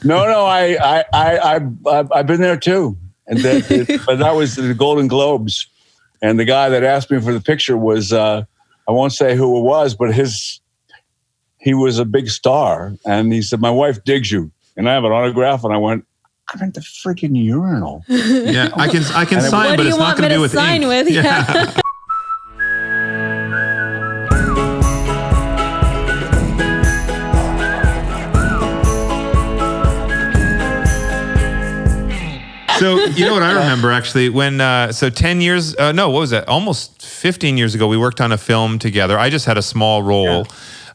No, I've been there too, and but that was the Golden Globes, and the guy that asked me for the picture was I won't say who it was, but he was a big star, and he said, "My wife digs you," and I have an autograph, and I went, "I'm at the freaking urinal." Yeah, I can sign, but it's not going to do with ink. With? Yeah. So, you know what I remember actually when, 10 years, what was that? Almost 15 years ago, we worked on a film together. I just had a small role,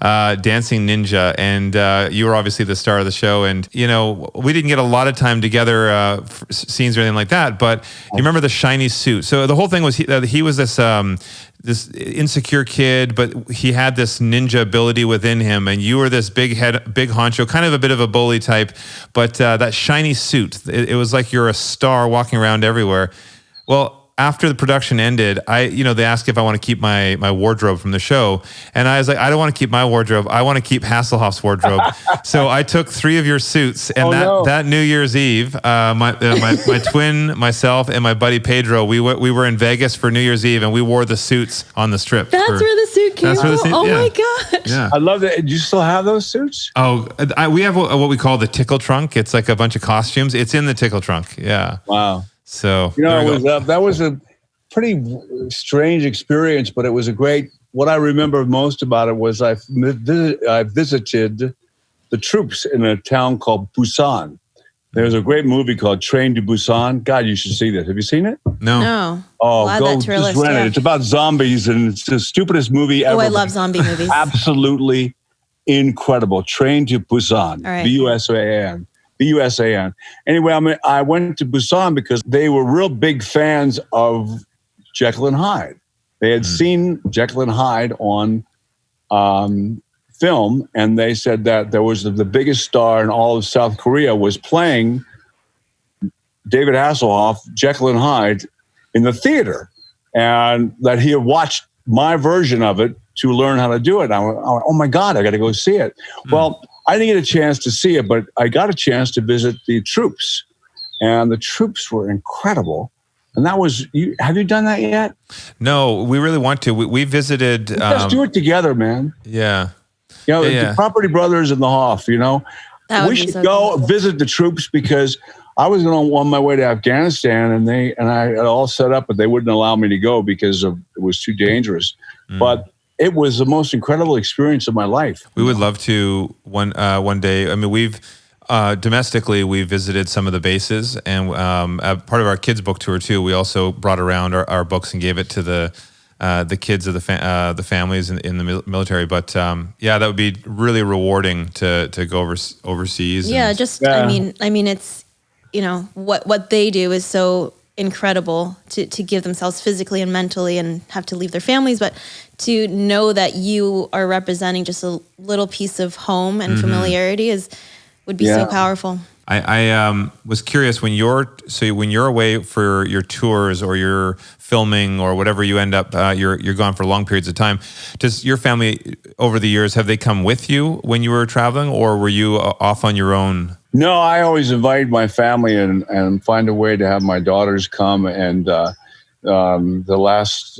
Dancing Ninja, and you were obviously the star of the show. And, you know, we didn't get a lot of time together, scenes or anything like that, but you remember the shiny suit. So the whole thing was he was this insecure kid, but he had this ninja ability within him, and you were this big honcho, kind of a bit of a bully type, but that shiny suit, it was like you're a star walking around everywhere. Well, after the production ended, they asked if I want to keep my wardrobe from the show, and I was like, I don't want to keep my wardrobe. I want to keep Hasselhoff's wardrobe. So I took 3 of your suits, and that New Year's Eve, my twin, myself, and my buddy Pedro, we were in Vegas for New Year's Eve, and we wore the suits on the strip. That's where the suit came from. Oh my gosh! Yeah, I love that. Do you still have those suits? Oh, we have what we call the tickle trunk. It's like a bunch of costumes. It's in the tickle trunk. Yeah. Wow. So that was a pretty strange experience, but it was a great. What I remember most about it was I visited the troops in a town called Busan. There's a great movie called Train to Busan. God, you should see this. Have you seen it? No. Oh, go just rent it. It's about zombies, and it's the stupidest movie ever. Oh, I love zombie movies. Absolutely incredible. Train to Busan. All right. B-U-S-A-N. B-U-S-A-N. Anyway, I went to Busan because they were real big fans of Jekyll and Hyde. They had seen Jekyll and Hyde on film, and they said that there was the biggest star in all of South Korea was playing David Hasselhoff, Jekyll and Hyde, in the theater, and that he had watched my version of it to learn how to do it. I went, oh my God, I got to go see it. Well, I didn't get a chance to see it, but I got a chance to visit the troops, and the troops were incredible. And that was, have you done that yet? No, we really want to. We visited. Let's do it together, man. Yeah. The Property Brothers and the Hoff, we should go visit the troops, because I was on my way to Afghanistan, and I had all set up, but they wouldn't allow me to go because it was too dangerous. But it was the most incredible experience of my life. We would love to one day. I mean, we've domestically we visited some of the bases, and part of our kids' book tour too. We also brought around our books and gave it to the kids of the families in the military. But that would be really rewarding to go overseas. Yeah, I mean, it's what they do is so incredible to give themselves physically and mentally and have to leave their families, but to know that you are representing just a little piece of home and familiarity would be so powerful. I was curious, when you're away for your tours or your filming or whatever you end up, you're gone for long periods of time. Does your family over the years, have they come with you when you were traveling, or were you off on your own? No, I always invite my family and find a way to have my daughters come. And the last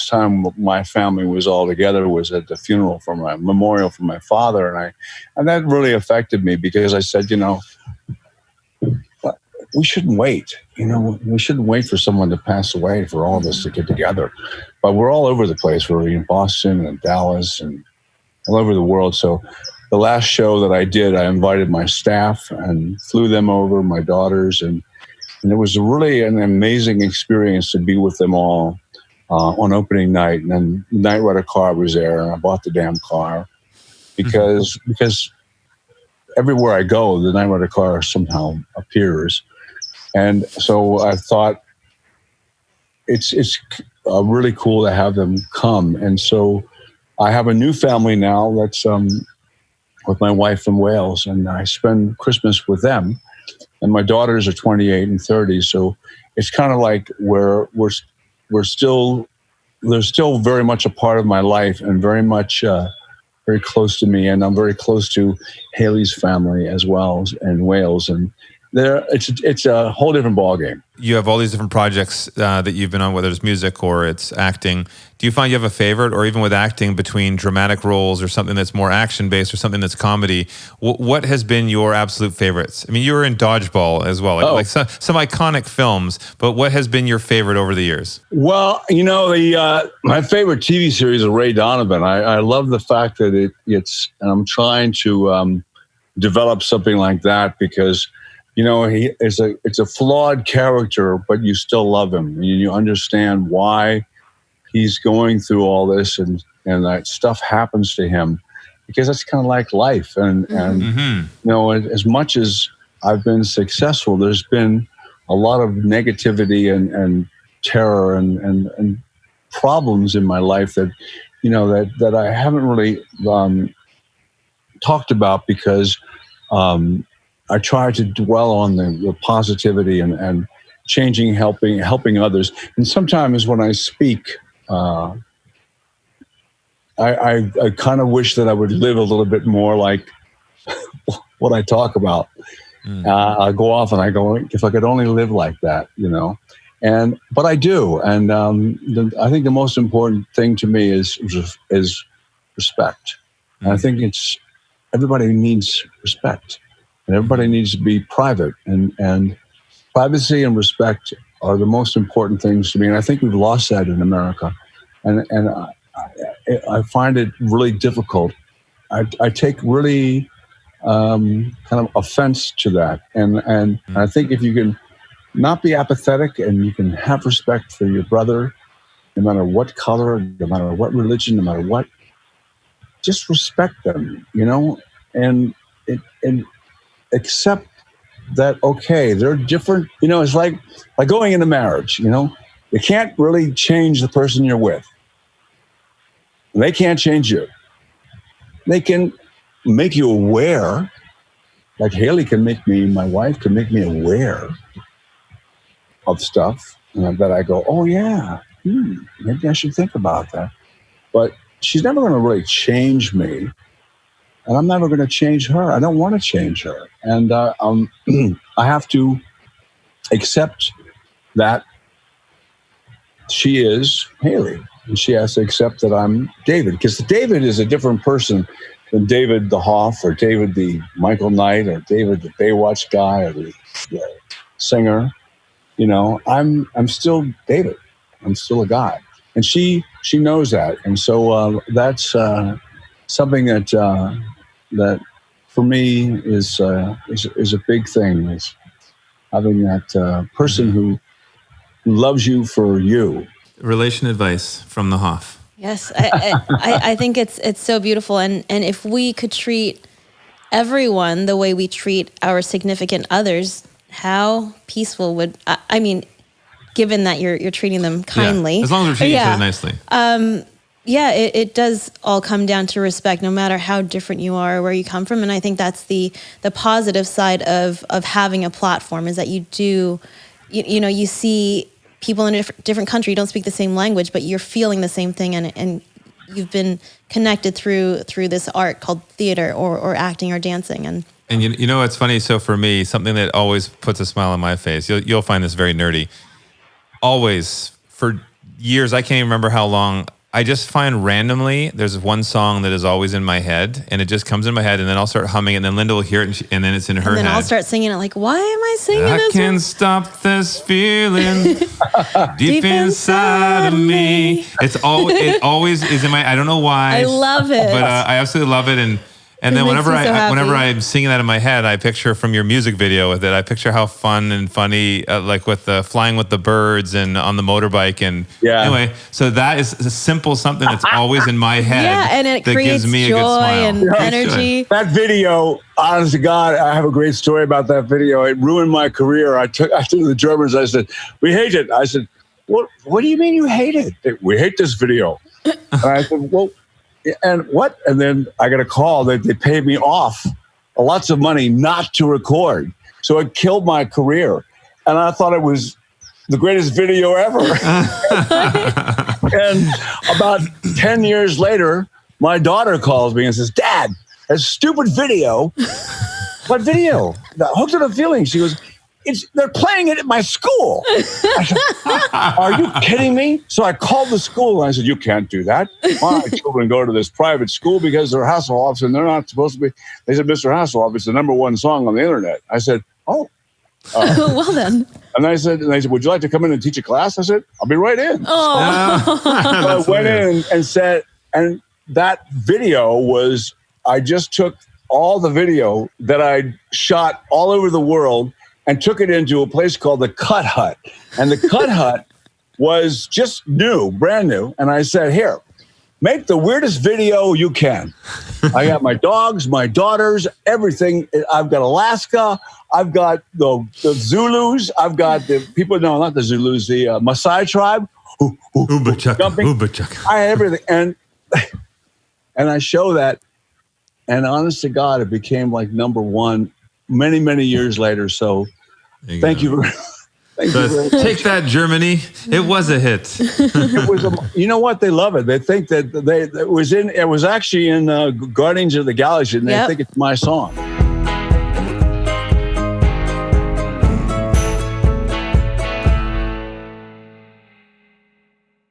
time my family was all together was at the funeral for my memorial for my father, and that really affected me, because I said, we shouldn't wait. We shouldn't wait for someone to pass away for all of us to get together. But we're all over the place. We're in Boston and Dallas and all over the world. So the last show that I did, I invited my staff and flew them over, my daughters, and it was really an amazing experience to be with them all on opening night. And then the Night Rider car was there, and I bought the damn car because everywhere I go, the Night Rider car somehow appears. And so I thought it's really cool to have them come. And so I have a new family now that's with my wife in Wales, and I spend Christmas with them. And my daughters are 28 and 30, so it's kind of like they're still very much a part of my life, and very much very close to me, and I'm very close to Haley's family as well in Wales, and it's a whole different ballgame. You have all these different projects that you've been on, whether it's music or it's acting. Do you find you have a favorite, or even with acting, between dramatic roles or something that's more action-based or something that's comedy? What has been your absolute favorites? I mean, you were in Dodgeball as well, like some iconic films, but what has been your favorite over the years? Well, my favorite TV series is Ray Donovan. I love the fact that it's, and I'm trying to develop something like that because, it's a flawed character, but you still love him. And you understand why he's going through all this, and that stuff happens to him, because that's kind of like life. And as much as I've been successful, there's been a lot of negativity and terror and problems in my life that that I haven't really talked about, because I try to dwell on the positivity and changing, helping others. And sometimes when I speak, I kind of wish that I would live a little bit more like what I talk about. I go off and I go, if I could only live like that, but I do. And I think the most important thing to me is respect. And I think everybody needs respect, and everybody needs to be private, and privacy and respect are the most important things to me. And I think we've lost that in America. And I find it really difficult. I take really kind of offense to that. And I think if you can not be apathetic and you can have respect for your brother, no matter what color, no matter what religion, no matter what, just respect them, and accept that, okay, they're different. It's like going into marriage, you can't really change the person you're with. They can't change you. They can make you aware, like Haley can my wife can make me aware of stuff that I go, oh yeah, maybe I should think about that. But she's never going to really change me, and I'm never going to change her. I don't want to change her. And I have to accept that she is Haley, and she has to accept that I'm David, because David is a different person than David the Hoff, or David the Michael Knight, or David the Baywatch guy, or the singer. I'm still David. I'm still a guy, and she knows that, and so that's something that for me is a big thing. Is having that person who loves you for you. Relation advice from the Hoff. Yes, I think it's so beautiful, and if we could treat everyone the way we treat our significant others, how peaceful would given that you're treating them kindly, as long as we're treating each other nicely. It does all come down to respect, no matter how different you are or where you come from. And I think that's the positive side of having a platform, is that you do, you see people in a different country, you don't speak the same language, but you're feeling the same thing, and you've been connected through this art called theater or acting or dancing. And it's funny. So for me, something that always puts a smile on my face, you'll find this very nerdy. Always, for years, I can't even remember how long, I just find randomly there's one song that is always in my head, and it just comes in my head, and then I'll start humming it, and then Linda will hear it, and then it's in her head. And then I'll start singing it like, why am I singing this? I can't stop this feeling deep inside of me. It always is in my, I don't know why. I love it. But I absolutely love it, and then whenever I'm singing that in my head, I picture from your music video with it. I picture how fun and funny, like with the flying with the birds and on the motorbike. And anyway, so that is a simple something that's always in my head. Yeah, and it that creates gives me joy a good smile. and energy. That video, honest to God, I have a great story about that video. It ruined my career. I took the Germans. I said, we hate it. I said, what do you mean you hate it? We hate this video. And I said, well, and what? And then I got a call that they paid me off lots of money not to record. So it killed my career. And I thought it was the greatest video ever. And about 10 years later, my daughter calls me and says, Dad, a stupid video. What video? The Hooked on a Feeling. She goes, they're playing it at my school. I said, are you kidding me? So I called the school and I said, you can't do that. My children go to this private school because they're Hasselhoffs and they're not supposed to be. They said, Mr. Hasselhoff, it's the #1 song on the internet. I said, oh. Well then. And they said, would you like to come in and teach a class? I said, I'll be right in. Oh. So I went in and said, and that video was, I just took all the video that I shot all over the world and took it into a place called the Cut Hut. And the Cut Hut was just brand new. And I said, here, make the weirdest video you can. I got my dogs, my daughters, everything. I've got Alaska. I've got the Zulus. I've got the people, no, not the Zulus, the Maasai tribe. Ubachaka. I had everything. And I show that. And honest to God, it became like #1 many, many years later. So thank you. Thank you very much. Take that, Germany. It was a hit. It was you know what? They love it. They think that it was actually in Guardians of the Galaxy, and they think it's my song.